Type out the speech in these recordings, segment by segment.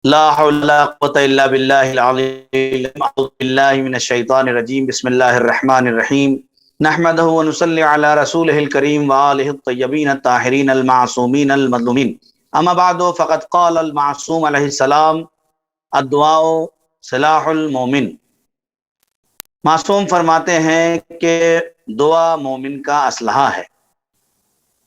لا حول ولا قوة الا باللہ العلی العظیم اعوذ باللہ من الشیطان الرجیم بسم اللہ الرحمن الرحیم نحمدہ ونصلی علی رسولہ الکریم وآلہ الطیبین الطاہرین المعصومین المظلومین اما بعد فقد قال المعصوم علیہ السلام الدعاء سلاح المومن۔ معصوم فرماتے ہیں کہ دعا مومن کا اسلحہ ہے۔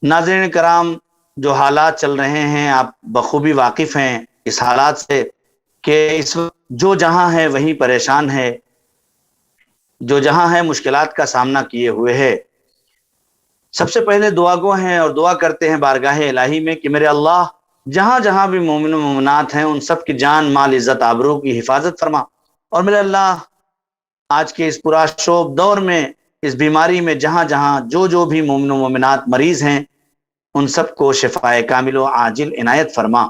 ناظرین کرام، جو حالات چل رہے ہیں آپ بخوبی واقف ہیں اس حالات سے کہ اس وقت جو جہاں ہے وہیں پریشان ہے، جو جہاں ہے مشکلات کا سامنا کیے ہوئے ہے۔ سب سے پہلے دعا گو ہیں اور دعا کرتے ہیں بارگاہ الہی میں کہ میرے اللہ جہاں جہاں بھی مومن و مومنات ہیں ان سب کی جان مال عزت آبرو کی حفاظت فرما، اور میرے اللہ آج کے اس پرآشوب دور میں اس بیماری میں جہاں جہاں جو بھی مومن و مومنات مریض ہیں ان سب کو شفائے کامل و عاجل عنایت فرما۔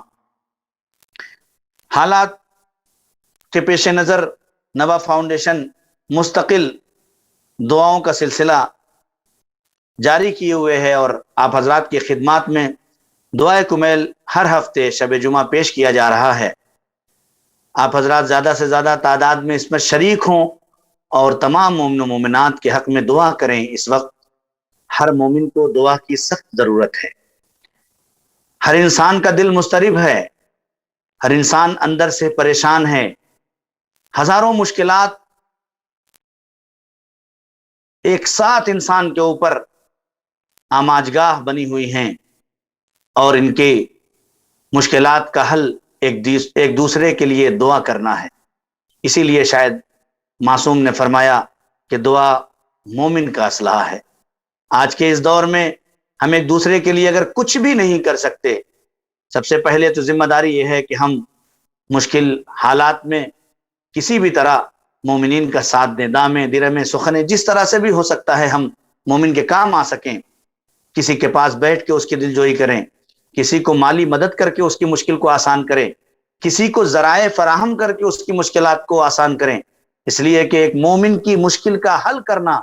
حالات کے پیش نظر نوا فاؤنڈیشن مستقل دعاؤں کا سلسلہ جاری کیے ہوئے ہے اور آپ حضرات کی خدمات میں دعائے کمیل ہر ہفتے شب جمعہ پیش کیا جا رہا ہے۔ آپ حضرات زیادہ سے زیادہ تعداد میں اس میں شریک ہوں اور تمام مومن و مومنات کے حق میں دعا کریں۔ اس وقت ہر مومن کو دعا کی سخت ضرورت ہے۔ ہر انسان کا دل مضطرب ہے، ہر انسان اندر سے پریشان ہے، ہزاروں مشکلات ایک ساتھ انسان کے اوپر آماجگاہ بنی ہوئی ہیں اور ان کے مشکلات کا حل ایک دوسرے کے لیے دعا کرنا ہے۔ اسی لیے شاید معصوم نے فرمایا کہ دعا مومن کا اسلحہ ہے۔ آج کے اس دور میں ہم ایک دوسرے کے لیے اگر کچھ بھی نہیں کر سکتے، سب سے پہلے تو ذمہ داری یہ ہے کہ ہم مشکل حالات میں کسی بھی طرح مومنین کا ساتھ دیں، دامیں درمیں سخنیں، جس طرح سے بھی ہو سکتا ہے ہم مومن کے کام آ سکیں۔ کسی کے پاس بیٹھ کے اس کی دلجوئی کریں، کسی کو مالی مدد کر کے اس کی مشکل کو آسان کریں، کسی کو ذرائع فراہم کر کے اس کی مشکلات کو آسان کریں، اس لیے کہ ایک مومن کی مشکل کا حل کرنا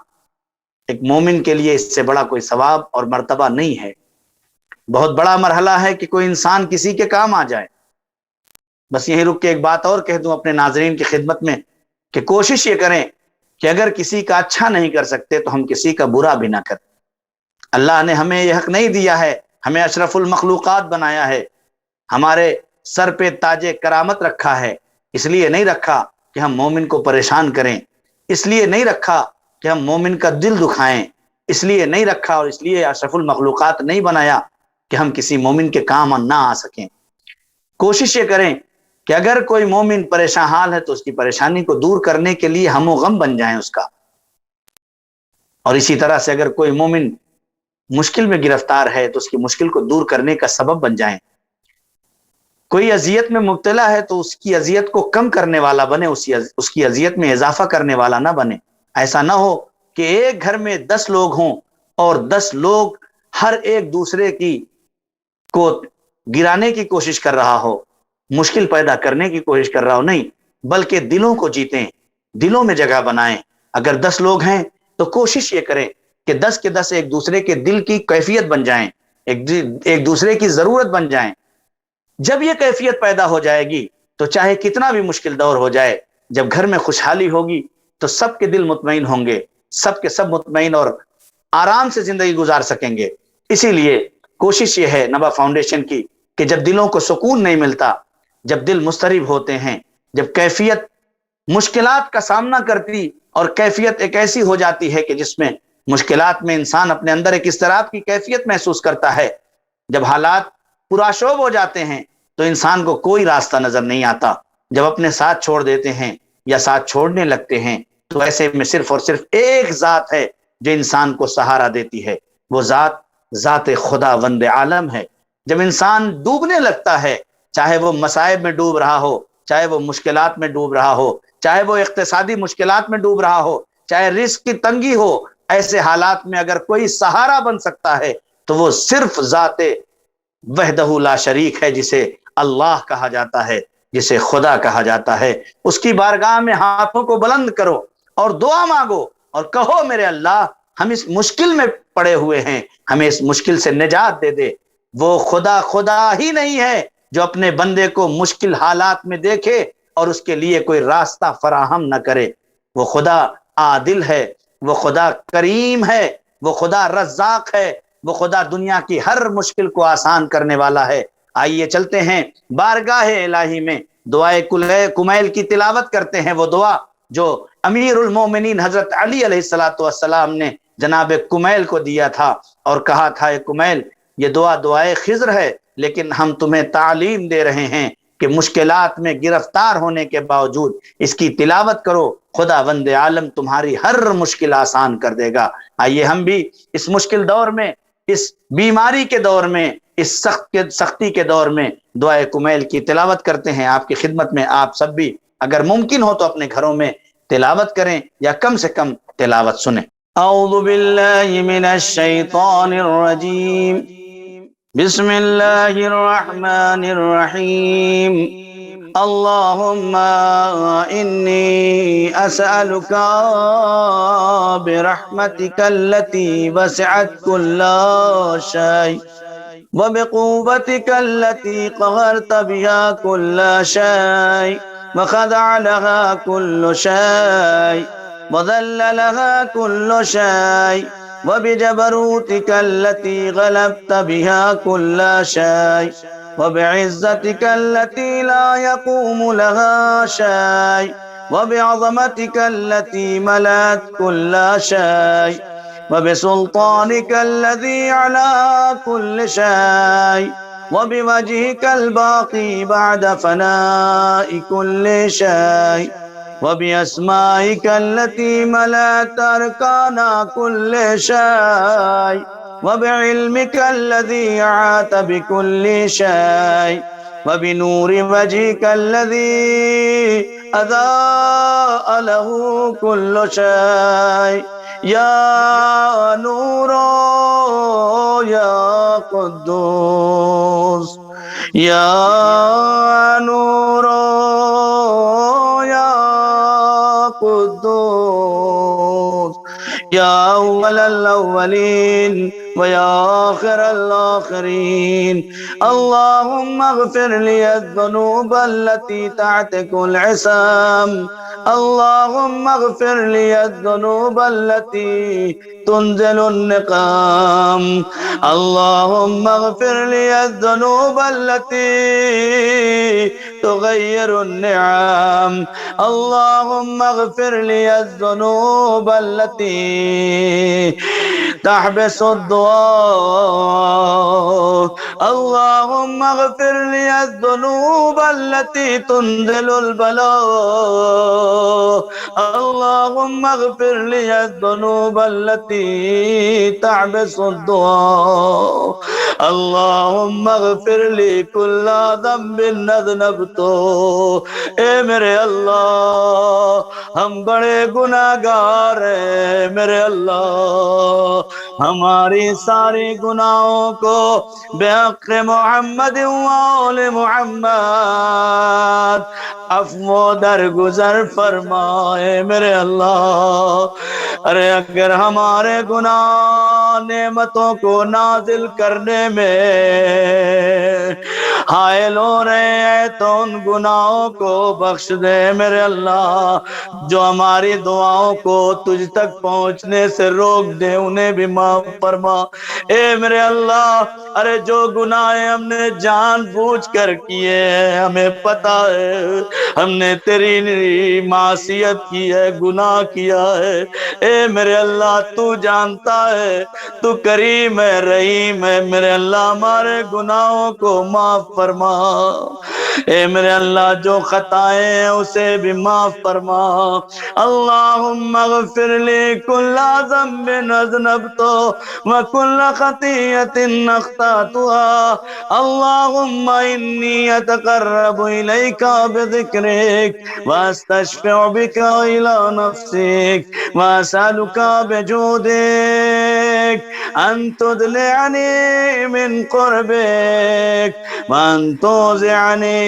ایک مومن کے لیے اس سے بڑا کوئی ثواب اور مرتبہ نہیں ہے۔ بہت بڑا مرحلہ ہے کہ کوئی انسان کسی کے کام آ جائے۔ بس یہیں رک کے ایک بات اور کہہ دوں اپنے ناظرین کی خدمت میں کہ کوشش یہ کریں کہ اگر کسی کا اچھا نہیں کر سکتے تو ہم کسی کا برا بھی نہ کریں۔ اللہ نے ہمیں یہ حق نہیں دیا ہے، ہمیں اشرف المخلوقات بنایا ہے، ہمارے سر پہ تاج کرامت رکھا ہے، اس لیے نہیں رکھا کہ ہم مومن کو پریشان کریں، اس لیے نہیں رکھا کہ ہم مومن کا دل دکھائیں، اس لیے نہیں رکھا اور اس لیے اشرف المخلوقات نہیں بنایا کہ ہم کسی مومن کے کام نہ آ سکیں۔ کوشش یہ کریں کہ اگر کوئی مومن پریشان حال ہے تو اس کی پریشانی کو دور کرنے کے لیے ہم و غم بن جائیں اس کا، اور اسی طرح سے اگر کوئی مومن مشکل میں گرفتار ہے تو اس کی مشکل کو دور کرنے کا سبب بن جائیں۔ کوئی اذیت میں مبتلا ہے تو اس کی اذیت کو کم کرنے والا بنے، اس کی اذیت میں اضافہ کرنے والا نہ بنے۔ ایسا نہ ہو کہ ایک گھر میں 10 لوگ ہوں اور 10 لوگ ہر ایک دوسرے کی کو گرانے کی کوشش کر رہا ہو، مشکل پیدا کرنے کی کوشش کر رہا ہو، نہیں بلکہ دلوں کو جیتیں، دلوں میں جگہ بنائیں۔ اگر 10 لوگ ہیں تو کوشش یہ کریں کہ 10 کے 10 ایک دوسرے کے دل کی کیفیت بن جائیں، ایک دوسرے کی ضرورت بن جائیں۔ جب یہ کیفیت پیدا ہو جائے گی تو چاہے کتنا بھی مشکل دور ہو جائے، جب گھر میں خوشحالی ہوگی تو سب کے دل مطمئن ہوں گے، سب کے سب مطمئن اور آرام سے زندگی گزار سکیں گے۔ اسی لیے کوشش یہ ہے نوا فاؤنڈیشن کی کہ جب دلوں کو سکون نہیں ملتا، جب دل مضطرب ہوتے ہیں، جب کیفیت مشکلات کا سامنا کرتی اور کیفیت ایک ایسی ہو جاتی ہے کہ جس میں مشکلات میں انسان اپنے اندر ایک اضطراب کی کیفیت محسوس کرتا ہے، جب حالات پرآشوب ہو جاتے ہیں تو انسان کو کوئی راستہ نظر نہیں آتا۔ جب اپنے ساتھ چھوڑ دیتے ہیں یا ساتھ چھوڑنے لگتے ہیں تو ایسے میں صرف اور صرف ایک ذات ہے جو انسان کو سہارا دیتی ہے، وہ ذات خدا وند عالم ہے۔ جب انسان ڈوبنے لگتا ہے، چاہے وہ مصائب میں ڈوب رہا ہو، چاہے وہ مشکلات میں ڈوب رہا ہو، چاہے وہ اقتصادی مشکلات میں ڈوب رہا ہو، چاہے رزق کی تنگی ہو، ایسے حالات میں اگر کوئی سہارا بن سکتا ہے تو وہ صرف ذات وحدہ لا شریک ہے، جسے اللہ کہا جاتا ہے، جسے خدا کہا جاتا ہے۔ اس کی بارگاہ میں ہاتھوں کو بلند کرو اور دعا مانگو اور کہو میرے اللہ ہم اس مشکل میں پڑے ہوئے ہیں، ہمیں اس مشکل سے نجات دے دے۔ وہ خدا ہی نہیں ہے جو اپنے بندے کو مشکل حالات میں دیکھے اور اس کے لیے کوئی راستہ فراہم نہ کرے۔ وہ خدا عادل ہے، وہ خدا کریم ہے، وہ خدا رزاق ہے، وہ خدا دنیا کی ہر مشکل کو آسان کرنے والا ہے۔ آئیے چلتے ہیں بارگاہ الہی میں، دعائے کمیل کی تلاوت کرتے ہیں، وہ دعا جو امیر المومنین حضرت علی علیہ السلام نے جناب کمیل کو دیا تھا اور کہا تھا، اے کمیل یہ دعا دعائے خضر ہے، لیکن ہم تمہیں تعلیم دے رہے ہیں کہ مشکلات میں گرفتار ہونے کے باوجود اس کی تلاوت کرو، خدا وند عالم تمہاری ہر مشکل آسان کر دے گا۔ آئیے ہم بھی اس مشکل دور میں، اس بیماری کے دور میں، اس سختی کے دور میں دعائے کمیل کی تلاوت کرتے ہیں آپ کی خدمت میں۔ آپ سب بھی اگر ممکن ہو تو اپنے گھروں میں تلاوت کریں یا کم سے کم تلاوت سنیں۔ اعوذ باللہ من الشیطان الرجیم، بسم اللہ الرحمن الرحیم، اللہم انی اسألک برحمتک التي وسعت كل شيء وبقوتك التي قهرت بها كل شيء وخضع لها كل شيء وذل لها كل شيء وبجبروتك التي غلبت بها كل شيء وبعزتك التي لا يقوم لها شيء وبعظمتك التي ملأت كل شيء وبسلطانك الذي على كل شيء وبوجهك الباقي بعد فناء كل شيء وبأسمائك التي ملأت أركان كل شيء وبعلمك الذي أحاط بكل شيء وبنور وجهك الذي أضاء له كل شيء یا نور یا قدوس، یا نور یا قدوس، یا اول الاولین ویا آخر الآخرین، اللہم اغفر لی الذنوب التي تعتق العصام، اللهم اغفر لي الذنوب التي تنزل النقام، اللهم اغفر لي الذنوب التي تغير النعم، اللهم اغفر لي الذنوب التي تحبس الدعاء، اللهم اغفر لي الذنوب التي تنزل البلاء، اللهم اغفر لي الذنوب التي تحبس الدعاء، اللهم اغفر لي كل ذنب اذنبته۔ اے میرے اللہ ہم بڑے گناہگار ہیں، میرے اللہ ہماری ساری گناہوں کو بحق محمد وآل محمد عفو درگزر فرمائے، میرے اللہ۔ ارے اگر ہمارے گناہ نعمتوں کو نازل کرنے میں حائل ہو رہے ہیں تو ان گناہوں کو بخش دے، میرے اللہ۔ جو ہماری دعاؤں کو تجھ تک پہنچنے سے روک دے انہیں بھی معاف فرما، اے میرے اللہ۔ ارے جو گناہ ہم نے جان بوجھ کر کیے ہیں، ہمیں پتہ ہے ہم نے تیری معصیت کی ہے، گناہ کیا ہے، اے میرے اللہ تو جانتا ہے، تو کریم ہے، رحیم ہے، میرے اللہ ہمارے گناہوں کو معاف فرما، اے میرے اللہ جو خطائیں ہیں اسے بھی معاف فرما۔ اللہم اغفر لی کل ذنب اذنبتہ وکل خطیئۃ اخطأتها، اللہم انی اتقرب الیک بذکرک واستشفع بک الی نفسک واسألک بجودک ان تدلعنی من قربک وان توزعنی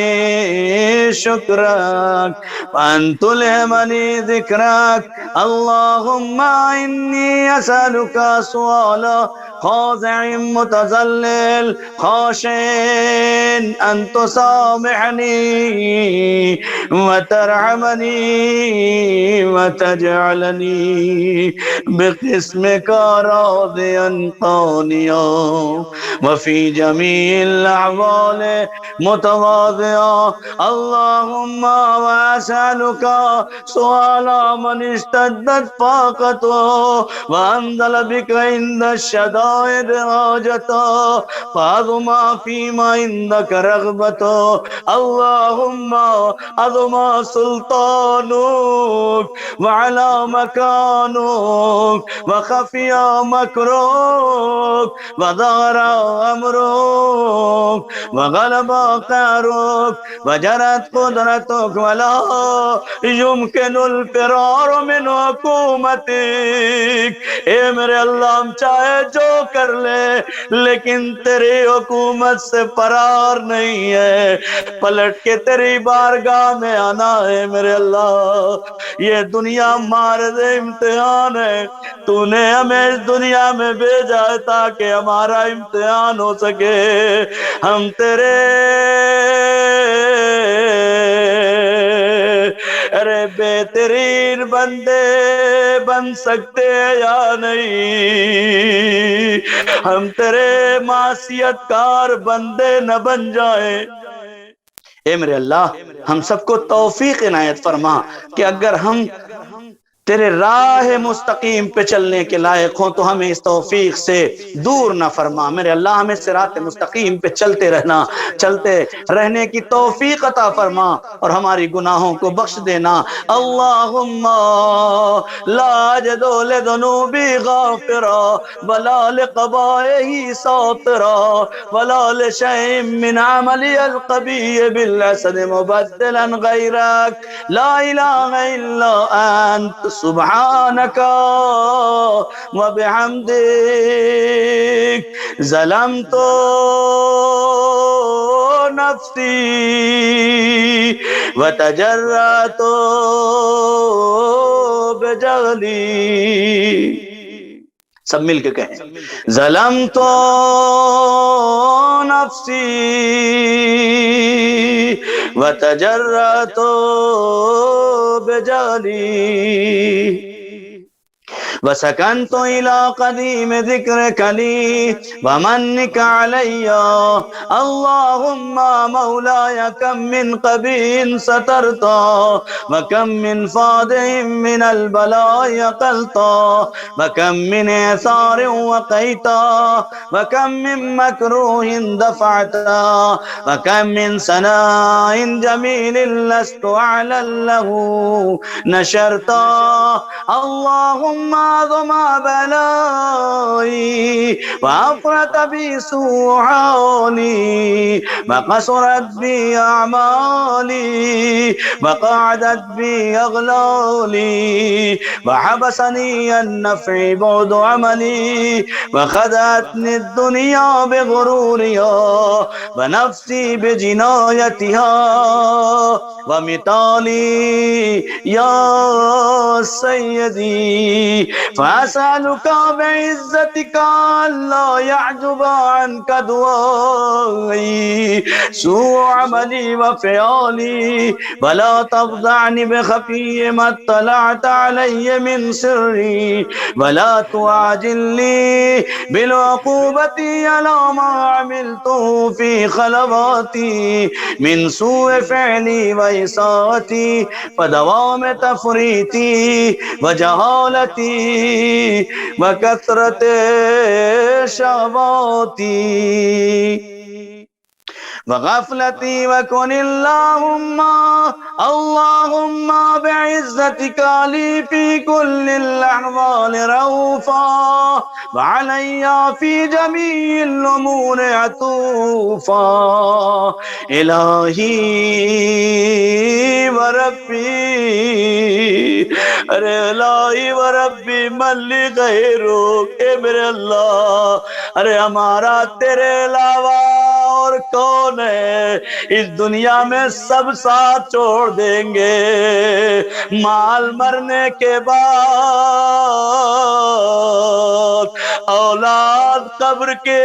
شکرک وان تلہمنی ذکرک، اللہم انی اسألک سؤال خاضع متذلل خاشع أن تسامحني وترحمني وتجعلني بقسمك راضيا قانيا وفي جميع الأعمال متواضعا. اللهم وأسألك سؤال من اشتدت طاقته وأنزل بك عند الشدائد حاجته فعظم فيما عندك رغبته. اللهم عظم سلطانك وعلى مكانك وخفي مكرك وظهر أمرك وغلب قهرك وجرت قدرتك ولا يمكن الفرار من حکومتك. اے میرے اللہ ہم چاہے جو کر لے لیکن تیری حکومت سے فرار نہیں ہے. پلٹ کے تیری بارگاہ میں آنا ہے میرے اللہ. یہ دنیا مارد امتحان ہے. تو نے ہمیں اس دنیا میں بھیجا ہے تاکہ ہمارا امتحان ہو سکے. ہم تیرے ارے بہترین بندے بن سکتے ہیں یا نہیں؟ ہم تیرے معصیت کار بندے نہ بن جائیں. اے میرے اللہ ہم سب کو توفیق عنایت فرما کہ اگر ہم تیرے راہ مستقیم پہ چلنے کے لائق ہوں تو ہمیں اس توفیق سے دور نہ فرما. میرے اللہ ہمیں صراط مستقیم پہ چلتے رہنے کی توفیق عطا فرما اور ہماری گناہوں کو بخش دینا. اللہم لا اجد لذنوبی غافرا ولا لقبائہی ساترا ولا لشیء من عملی القبیح بالحسن مبدلا غیرک لا الہ الا انت سبحانک وبحمدک ظلمت نفسی وتجرأت بجہلی. سب مل کے کہیں ظلمت نفسی وتجرأت بجہلی وسكنت إلى قديم ذكرك لي ومنك علي. اللهم مولاي كم من قبيح سترت وكم من فادح من البلاء يقلت وكم من إعثار وقيت وكم من مكروه دفعت وكم من سناء جميل لست أعلى له نشرت. اللهم عظم بلائي وأفرط بي سوء حالي وقصرت بي أعمالي وقعدت بي أغلالي وحبسني النفع بعد عملي وخدعتني الدنيا بغرورها ونفسي بجنايتها ومثالي يا سيدي فأسألك بعزتك ألا يعجب عنك دعائي سوء عملي وفعالي ولا تفضعني بخفي ما اطلعت علي من سري ولا تعاجلني بالعقوبة على ما عملته في خلواتي من سوء فعلي وإساءتي ودوام تفريطي وجهالتي وكثرة شهواتي وغفلتي وكن اللهم بعزتك لي في كل الأحوال رؤوفا وعلي في جميع الأمور عطوفا. إلهي وربي ارے الہی و ربی من لی غیرک. اے میرے اللہ ارے ہمارا تیرے علاوہ اور کون ہے؟ اس دنیا میں سب ساتھ چھوڑ دیں گے، مال مرنے کے بعد اولاد قبر کے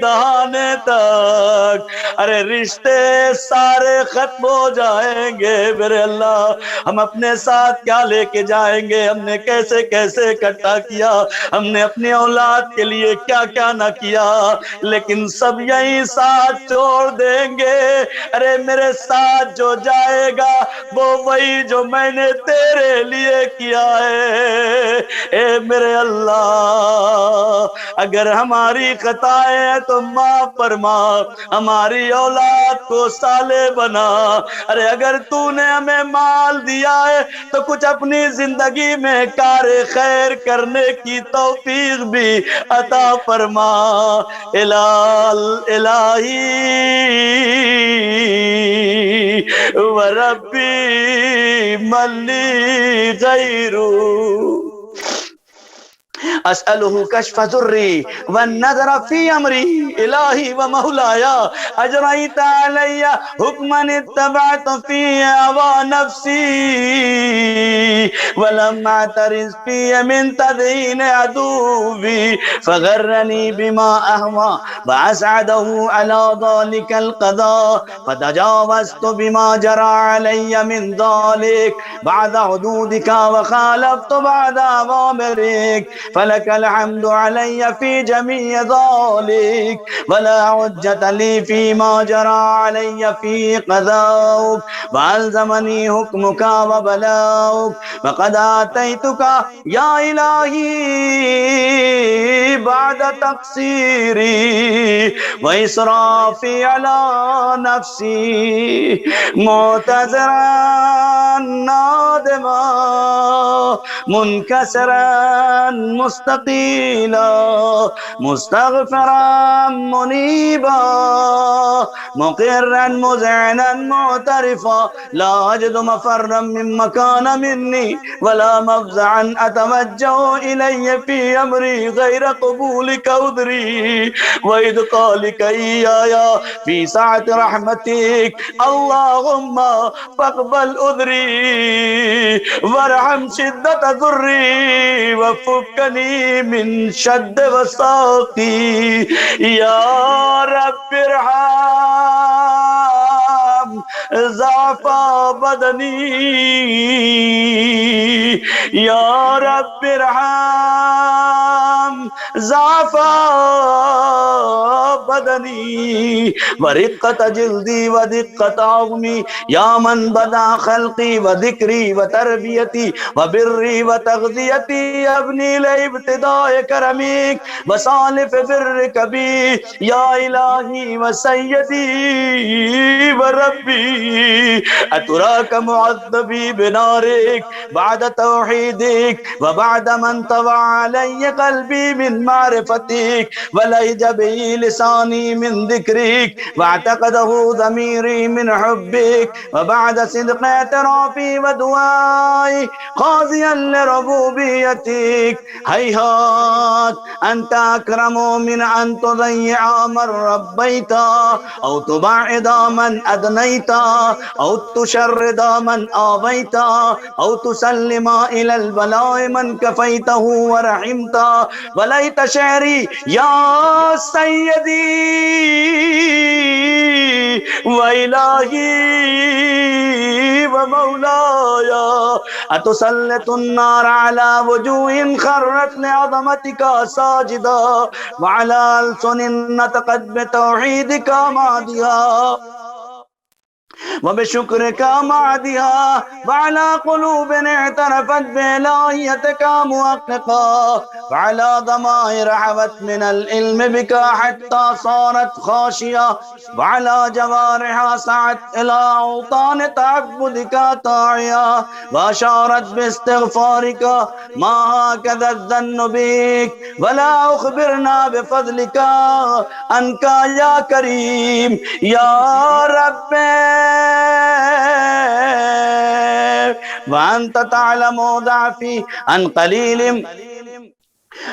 دہانے تک، ارے رشتے سارے ختم ہو جائیں گے۔ میرے اللہ، ہم اپنے ساتھ کیا لے کے جائیں گے؟ ہم نے کیسے کیسے اکٹھا کیا، ہم نے اپنی اولاد کے لیے کیا کیا نہ کیا، لیکن سب یہی ساتھ چھوڑ دیں گے۔ ارے میرے ساتھ جو جائے گا وہ وہی جو میں نے تیرے لیے کیا ہے۔ اے میرے اللہ، اگر ہماری خطائیں ہیں تو معاف فرما، ہماری اولاد کو صالح بنا۔ ارے اگر تو نے ہمیں مال دیا ہے تو کچھ اپنی زندگی میں کار خیر کرنے کی توفیق بھی عطا فرما۔ الہی وربی ملی غیرو، اسألہ کشف ذری والنظر فی امری، الہی و مولایا اجریت علی حکما اتبعت فی ہوا نفسی ولم اعترض فی من تدین عدوی فغرنی بما اہوا واسعدہ علی ذلک القضاء فتجاوزت بما جرى علی من ذلك بعد حدودک وخالفت بعد اوامرک فلك الحمد علي في جميع ذلك ولا حجة لي فيما جرى علي في قضاؤك وألزمني حكمك وبلاؤك وقد آتيتك يا إلهي بعد تقصيري وإسرافي على نفسي معتذرا نادما منكسرا مستقيلا مستغفرا منيبا مقرا مذعنا معترفا لا أجد مفرا من مكان مني ولا مفزعا أتوجه إلي في أمري غير قبولك عذري وإدخالك إياي في سعة رحمتك اللهم فاقبل عذري وارحم شدة ضري وفكني من شد وساقي يا رب ارحم ضعف بدني يا رب ارحم ضعف بدني ورقة جلدي ودقة عظمي يا من بدا خلقي وذكري وتربيتي وبري وتغذيتي أبني لابتداء كرمك وصالف برك بي يا إلهي وسيدي وربي أتراك معذبي بنارك بعد توحيدك وبعد من طوى علي قلبي من معرفتك ولهج به لساني من ذكرك واعتقده ضميري من حبك وبعد صدق اعترافي ودعائي قاضيا لربوبيتك هيهات أنت أكرم من أن تضيع من ربيت أو تبعد من أدنيت أو تشرد من آويت أو تسلم إلى البلاء من كفيته ورحمت وليت شعري يا سيدي وإلهي ومولاي أتسلط النار على وجوه خرت لعظمتك ساجدا وعلى ألسن نطقت بتوحيدك ماديا وبشكرك معدها وعلى قلوب اعترفت بإلهيتك محققا وعلى ضمائر حوت من العلم بك حتى صارت خاشية وعلى جوارح سعت إلى أوطان تعبدك طاعية وأشارت باستغفارك ما هكذا الظن بك ولا أخبرنا بفضلك أنك يا كريم يا رب وأنت تعلم ضعفي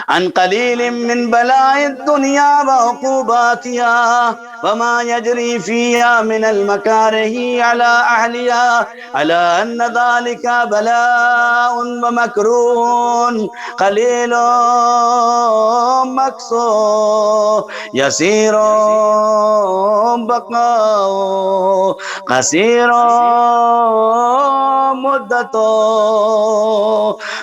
عن قليل من بلاء الدنيا وعقوباتها وما يجري فيها من المكاره على أهلها على أن ذلك بلاء ومكروه قليل مقصود يسير بقاء قصير مدته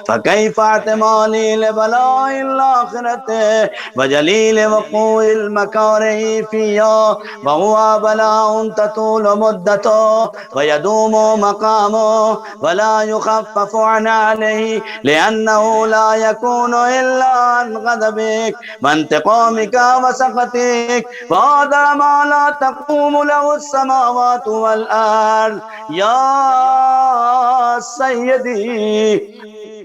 فكيف اعتمالي لبلاء الآخرة وجليل وقوع المكاره فيها وهو بلاء تطول مدته ويدوم مقامه ولا يخفف عن عليه لأنه لا يكون إلا عن غضبك وانتقامك وسخطك وهذا ما لا تقوم له السماوات والأرض يا سيدي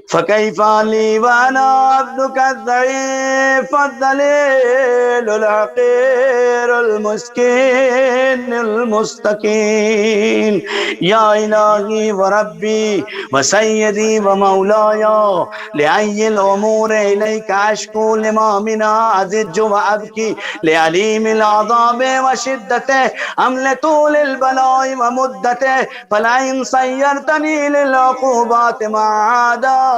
فكيف لي وأنا عبدك الضعيف الذليل الحقير المسكين المستكين يا إلهي وربي وسيدي ومولاي لأي الأمور إليك أشكو لما منها أزج وأبكي لعليم العذاب وشدته أم لطول البلاء ومدته فلئن صيرتني للعقوبات مع أعدائي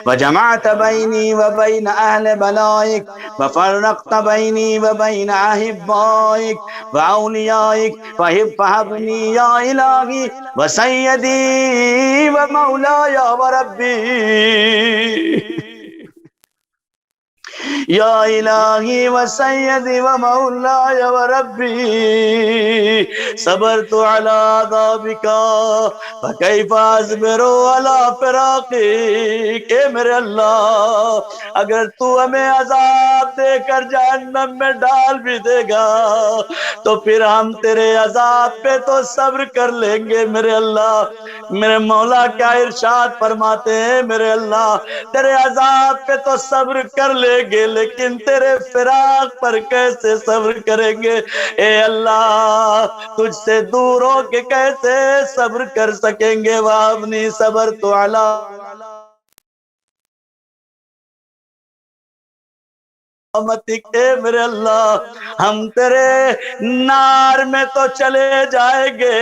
وجمعت بيني وبين أهل بلائك وفرقت بيني وبين أحبائك وأوليائك فهبني يا إلهي وسيدي ومولاي وربي يا إلهي وسيدي ومولاي وربي صبرت على عذابك فكيف أصبر على فراقك اے میرے اللہ اگر تو ہمیں عذاب دے کر جہنم میں ڈال بھی دے گا تو پھر ہم تیرے عذاب پہ تو صبر کر لیں گے میرے اللہ میرے مولا کیا ارشاد فرماتے ہیں میرے اللہ تیرے عذاب پہ تو صبر کر لیں گے لیکن تیرے فراق پر کیسے صبر کریں گے اے اللہ تجھ سے دور ہو کے کیسے صبر کر سکیں گے وابنی صبر تو علی اے میرے اللہ ہم تیرے نار میں تو چلے جائیں گے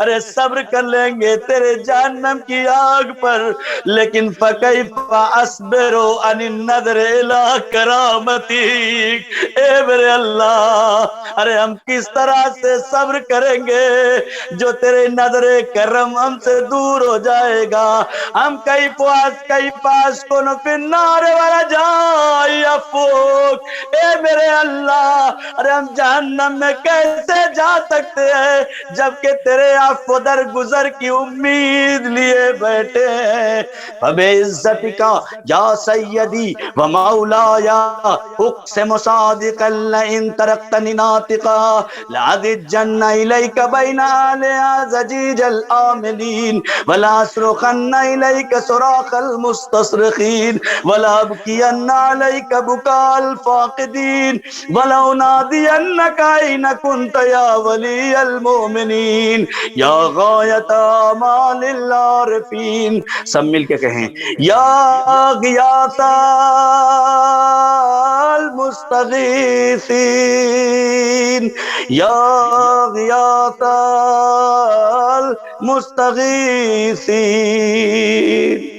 ارے صبر کر لیں گے تیرے جہنم کی آگ پر لیکن فَكَيْفَ أَصْبِرُ عَنِ النَّظْرِ إِلَىٰ كَرَامَتِكَ اے میرے اللہ ارے ہم کس طرح سے صبر کریں گے جو تیرے نظر کرم ہم سے دور ہو جائے گا ہم کئی پاس کو فِي النَّارِ وَرَجَائِ افوق اے میرے اللہ ارے ہم جہنم میں کیسے جا سکتے ہیں جبکہ تیرے عفو در گزر کی امید لیے بیٹھے ہیں فَبِعِزَّتِكَ یا سیدی و مولایا اقسم صادقا لئن ترکتنی ناطقا لأضجن الیک بین آلہا زجیج العاملین ولا اصرخن الیک صراخ المستصرخین ولا ابکین علیک بکاء الفاقدین ولو نادینک این کنت یا ولی المؤمنین یا غایت آمال العارفین سب مل کے کہیں یا غیاث المستغیثین یا غیاث المستغیثین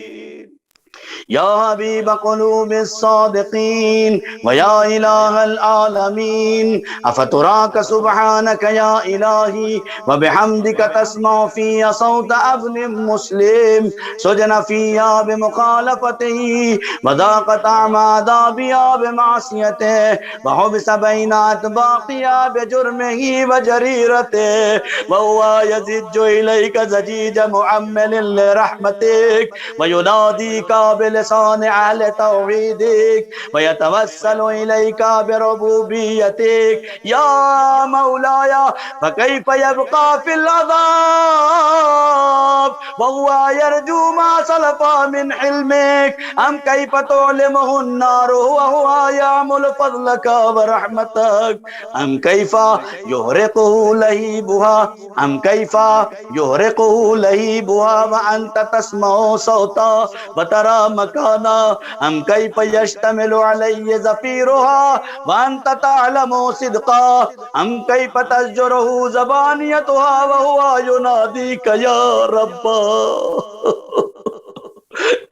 یا حبیب قلوب الصادقین ویا الہ العالمین افتراک سبحانک یا الہی وبحمدک تسمع فی صوت ابن مسلم سجن فیہا بمخالفتہ وضاقت اعمادا بیا بمعصیتہ وحبس بین اتباقیا بجرمہ وجریرتہ وہو یزج الیک زجیج معمل لرحمتک وینادیک بلسان اہل توحیدک ویتوسل الیک بربوبیتک یا مولایا فکیف یبقى فی العذاب وهو یرجو ما سلف من حلمک ام کیف تعلمه النار وهو یعمل فضلک ورحمتک ام کیف یحرقه لہیبها ام کیف یحرقه لہیبها وانت تسمع صوتا وترى مكانا أم كيف يشتمل علي زفيرها وأنت تعلم صدقا أم كيف تزجره زبانيتها وهو يناديك يا رب.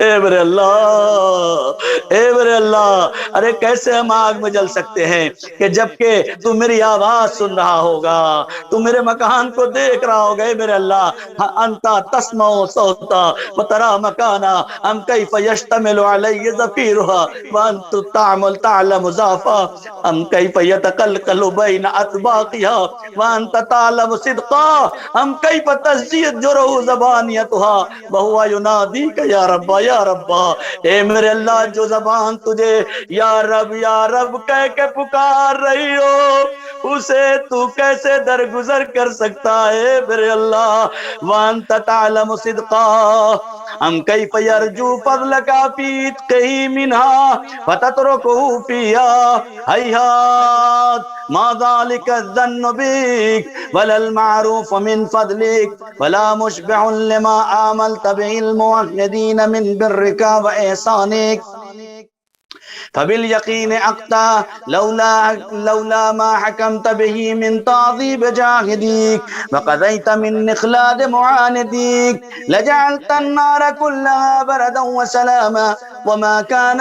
اے میرے اللہ، اے میرے اللہ، ارے کیسے ہم آگ میں جل سکتے ہیں کہ جبکہ تو میری آواز سن رہا ہوگا، تو میرے مکان کو دیکھ رہا ہوگا. اے میرے اللہ، انتا تسمع صوتا وترى مکانا ام کیف یشتمل علی زفیرها وانت تعلم ضعفا ام کیف یتقلقل بین اطباقها وانت تعلم صدقا ام کیف تزجره زبانیتها وهو يناديك یا ربا یا ربا. اے میرے اللہ، جو زبان تجھے یا رب کہہ کے پکار رہی ہو، اسے تو کیسے درگزر کر سکتا ہے میرے اللہ. وانت تعلم صدقا ام کیف یرجو فضلک فی عتقہ منها فتترکہ فیہا ہیہات ما ذلك الظن بك ولا المعروف من فضلك ولا مشبع لما عملت به الموحدين من برك وإحسانك فبالیقین اقتا لولا ما حکمت به من تعذیب جاہدیک وقضیت من اخلاد معاندیک لجعلت النار كلها بردا وسلاما وما كان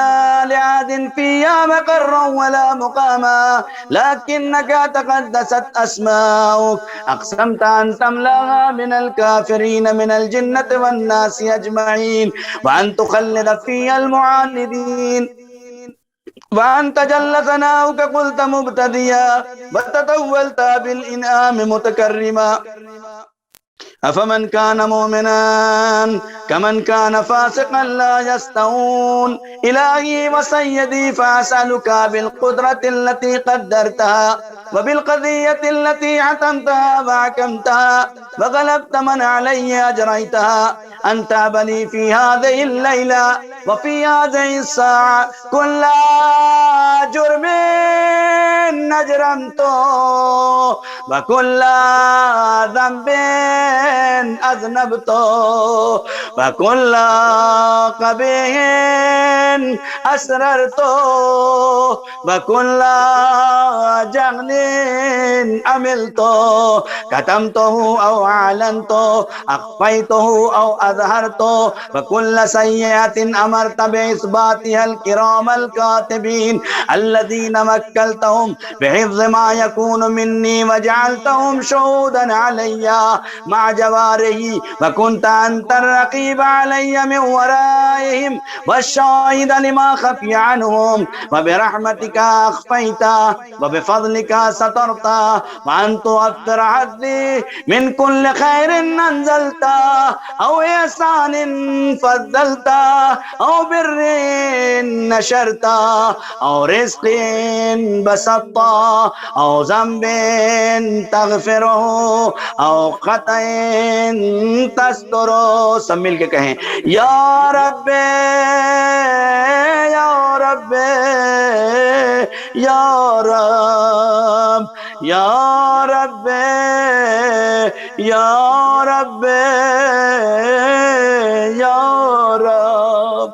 لعاد فيها مقرا ولا مقاما لكنك تقدست أسماؤك أقسمت أن تملأها من الكافرين من الجنة والناس أجمعين وأن تخلد فيها المعاندين وأنت جل ثناؤك قلت مبتديا وتطولت بالإنعام متكرما أفمن كان مؤمنا كمن كان فاسقا لا يستوون إلهي وسيدي فأسألك بالقدرة التي قدرتها وبالقضية التي حتمتها وحكمتها وغلبت من علي أجريتها أن تعبني في هذه الليلة وفي هذه الساعة كل جرم أجرمته وكل ذنب أذنبته وكل قبيح أسررته وكل جهل عملته كتمته أو أعلنته أخفيته أو أظهرته وكل سيئة أمرت بإثباتها الكرام الكاتبين الذين وكلتهم بحفظ ما يكون مني وجعلتهم شهودا علي مع جواره وكنت أنت الرقيب علي من ورائهم والشاهد لما خفي عنهم وبرحمتك أخفيت وبفضلك سترت وأن توفر عدلي من كل خير أنزلت أو إحسان فضلت أو بر نشرت أو رزق بسطت أو ذنب تغفره أو خطأ تستره. سب مل کے کہیں یا رب یا رب یا رب یا رب یا رب یا رب.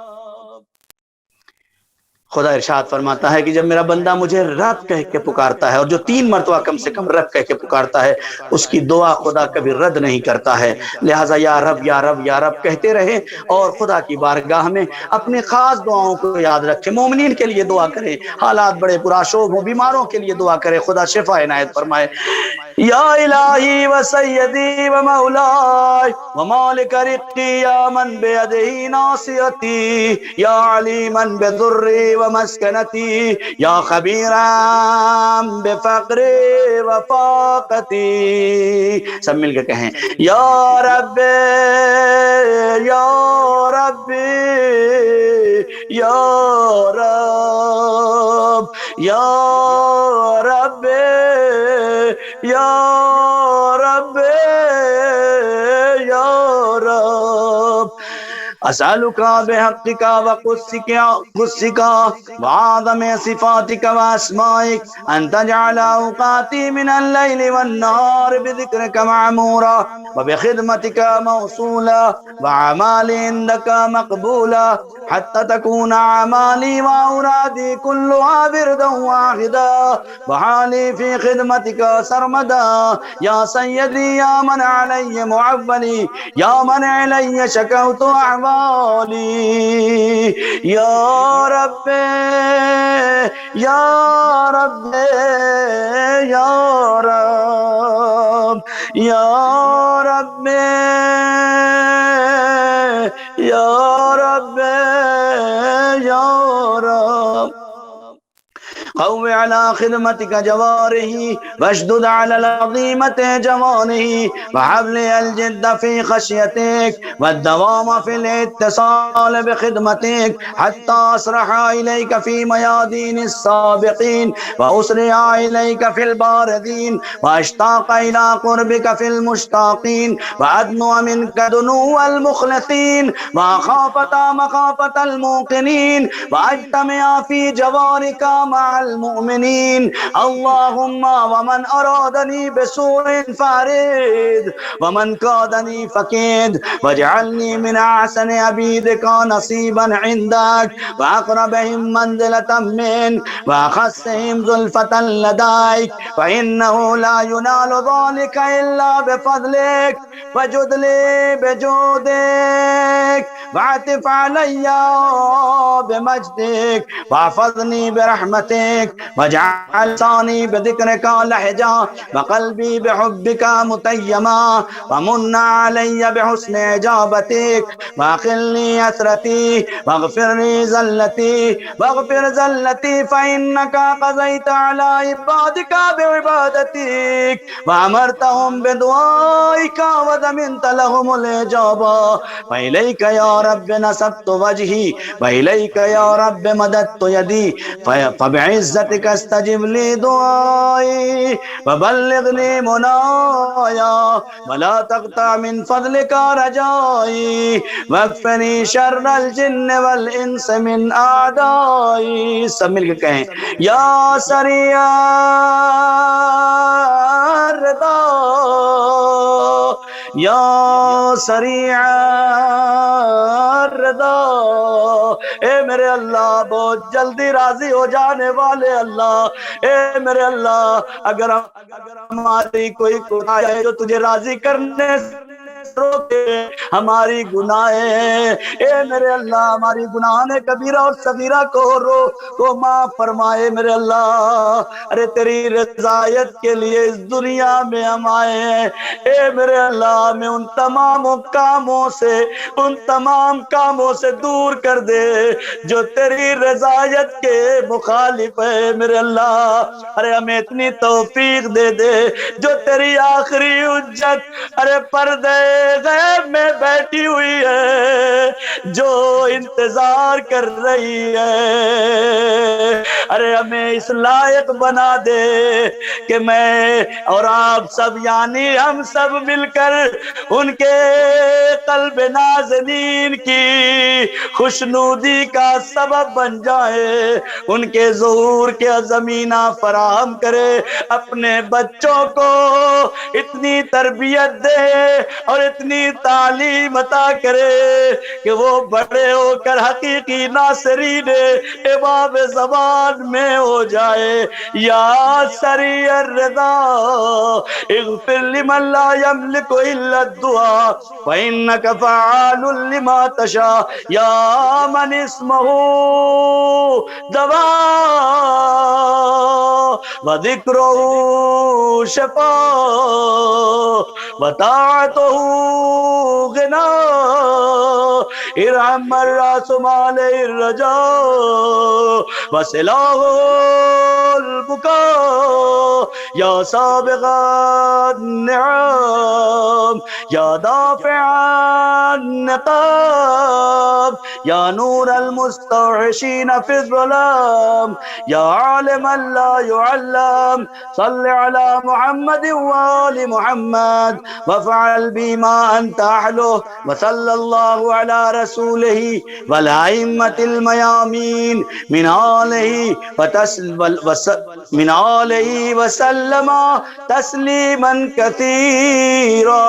خدا ارشاد فرماتا ہے کہ جب میرا بندہ مجھے رب کہہ کے پکارتا ہے، اور جو 3 مرتبہ کم سے کم رب کہہ کے پکارتا ہے، اس کی دعا خدا کبھی رد نہیں کرتا ہے. لہٰذا یا رب یا رب یا رب کہتے رہیں اور خدا کی بارگاہ میں اپنے خاص دعاؤں کو یاد رکھیں. مومنین کے لیے دعا کریں، حالات بڑے پرآشوب ہوں، بیماروں کے لیے دعا کریں، خدا شفا عنایت فرمائے. یا الہی و سیدی و مولائی و مالک رقی یا من بیدہی ناصیتی یا علیما بذری و مسکنتی یا خبیرا بفقری و فاقتی. سب مل کے کہیں یا رب یا رب یا رب یا رب یا رب یا رب. أسألك بحقك وقدسك وعظم صفاتك وأسمائك أن تجعل أوقاتي من الليل والنهار بذكرك معمورة وبخدمتك موصولة وأعمالي عندك مقبولة حتى تكون أعمالي وأورادي كلها بردا واحدا وحالي في خدمتك سرمدا يا سيدي يا من علي معولي يا من علي شكوت أحوالي يا رب يا رب يا رب يا رب يا رب يا رب قو على خدمتك جواره واشدد على العظيمة جوانه وحبل الجد في خشيتك والدوام في الاتصال بخدمتك حتى أسرح إليك في ميادين السابقين وأسرع إليك في الباردين وأشتاق إلى قربك في المشتاقين وأدنو منك دنو المخلصين وأخافة مخافة الموقنين وأجتمع في جوارك مع المؤمنين اللهم ومن أرادني بسوء فارد ومن كادني فكيد واجعلني من أحسن عبيدك نصيبا عندك وأقربهم منزلة منك وأخصهم زلفة لديك فإنه لا ينال ذلك إلا بفضلك وجد لي بجودك واعطف علي بمجدك واحفظني برحمتك واجعل لساني بذكرك لهجا وقلبي بحبك متيما ومن علي بحسن إجابتك واخلني أسرتي واغفر لي زلتي واغفر زلتي فإنك قضيت على عبادك بعبادتك وأمرتهم بدعائك وضمنت لهم الإجابة وإليك يا رب نسبت وجهي وإليك يا رب مددت يدي فبعزتك استجب لي دعائي وبلغني منايا ولا تقطع من فضلك رجائي واكفني شر الجن والإنس من أعدائي سب مل کے کہیں یا سریع الرضا یا سریع الرضا اے میرے اللہ بہت جلدی راضی ہو جانے والے اللہ اے میرے اللہ اگر ہماری کوئی کوتاہی ہے جو تجھے راضی کرنے روکے ہماری گناہیں اے میرے اللہ ہماری گناہوں کبیرہ اور صغیرہ کو معاف فرمائے میرے اللہ ارے تیری رضایت کے لیے اس دنیا میں ہم آئے ہیں اے میرے اللہ ہمیں ان تمام کاموں سے دور کر دے جو تیری رضایت کے مخالف ہے میرے اللہ ارے ہمیں اتنی توفیق دے دے جو تیری آخری حجت ارے پردے غیب میں بیٹھی ہوئی ہے جو انتظار کر رہی ہے ارے ہمیں اس لائق بنا دے کہ میں اور آپ سب یعنی ہم سب مل کر ان کے قلب نازنین کی خوشنودی کا سبب بن جائے ان کے ظہور کے زمینہ فراہم کرے اپنے بچوں کو اتنی تربیت دے اور اتنی تعلیم عطا کرے کہ وہ بڑے ہو کر حقیقی ناصرین امام زمان میں ہو جائے یا سریع الرضا اغفر لمن لا يملك الا الدعاء فانك فعال لما تشاء یا من اسمه دوا وذكره شفاء وطاعته غنى ارحم من راس مال الرجاء وسلاه البكاء يا سابق النعم يا دافع النقام یا نور المستوحشین فی الظلام یا عالم لا يعلم صل علی محمد وآل محمد وفعل بما انت اہلہ وصلی اللہ علی رسولہ والائمة الميامين من آله وسلم تسليما كثيرا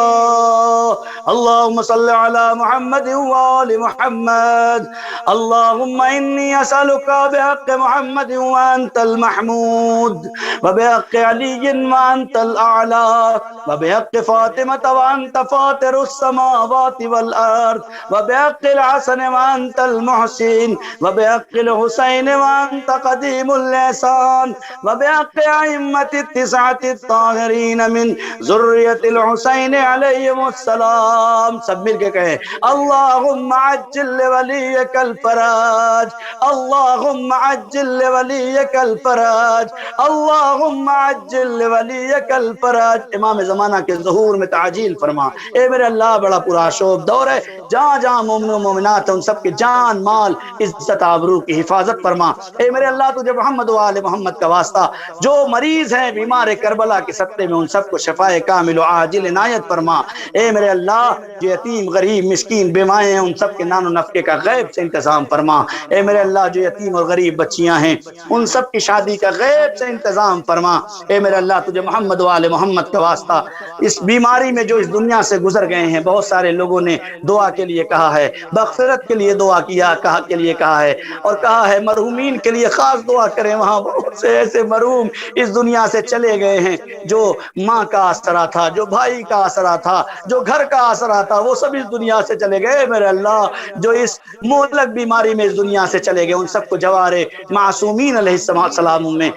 اللهم صل على محمد وآل محمد اللهم إني أسألك بحق محمد وأنت المحمود وبحق علي وأنت الأعلى وبحق فاطمة وأنت فاطر السماوات والأرض وبحق الحسن وأنت المحسن وبحق الحسين وأنت قديم الإحسان وبحق أئمة التسعة الطاهرين من ذرية الحسين عليهم السلام سب مل کے کہیں اللهم عجل لوليك الفرج اللهم عجل لوليك الفرج اللهم عجل لوليك الفرج امام زمانہ کے ظہور میں تعجیل فرما اے میرے اللہ بڑا پورا شوب دور ہے جہاں جہاں مومن و مومنات ہیں ان سب کے جان مال عزت آبرو کی حفاظت فرما اے میرے اللہ تجھے محمد و آل محمد کا واسطہ جو مریض ہیں بیمار کربلا کے صدقے میں ان سب کو شفائے کامل و عاجل عنایت فرما اے میرے اللہ جو یتیم غریب مسکین بیمائے ہیں ان سب کے نان و نفقے کا غیب سے انتظام فرما اے میرے اللہ جو یتیم اور غریب بچیاں ہیں ان سب کی شادی کا غیب سے انتظام فرما اے میرے اللہ تجھے محمد و آل محمد کا واسطہ اس بیماری میں جو اس دنیا سے گزر گئے ہیں بہت سارے لوگوں نے دعا کے لیے کہا ہے مغفرت کے لیے دعا کے لیے کہا ہے اور کہا ہے مرحومین کے لیے خاص دعا کریں وہاں بہت سے ایسے مرحوم اس دنیا سے چلے گئے ہیں جو ماں کا آسرا تھا جو بھائی کا آسرا تھا جو گھر کا آسرا تھا وہ سب اس دنیا سے چلے گئے میرے اللہ جو اس مہلک بیماری میں اس دنیا سے چلے گئے ان سب کو جوارے معصومین علیہ السلام میں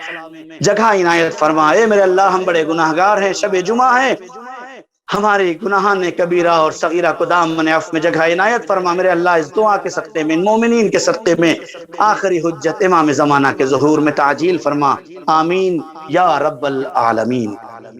جگہ عنایت فرما اے میرے اللہ ہم بڑے گناہگار ہیں شب جمعہ ہیں ہمارے گناہان کبیرہ اور صغیرہ کو دامن عفو میں جگہ عنایت فرما میرے اللہ اس دعا کے صدقے میں مومنین کے صدقے میں آخری حجت امام زمانہ کے ظہور میں تعجیل فرما آمین یا رب العالمین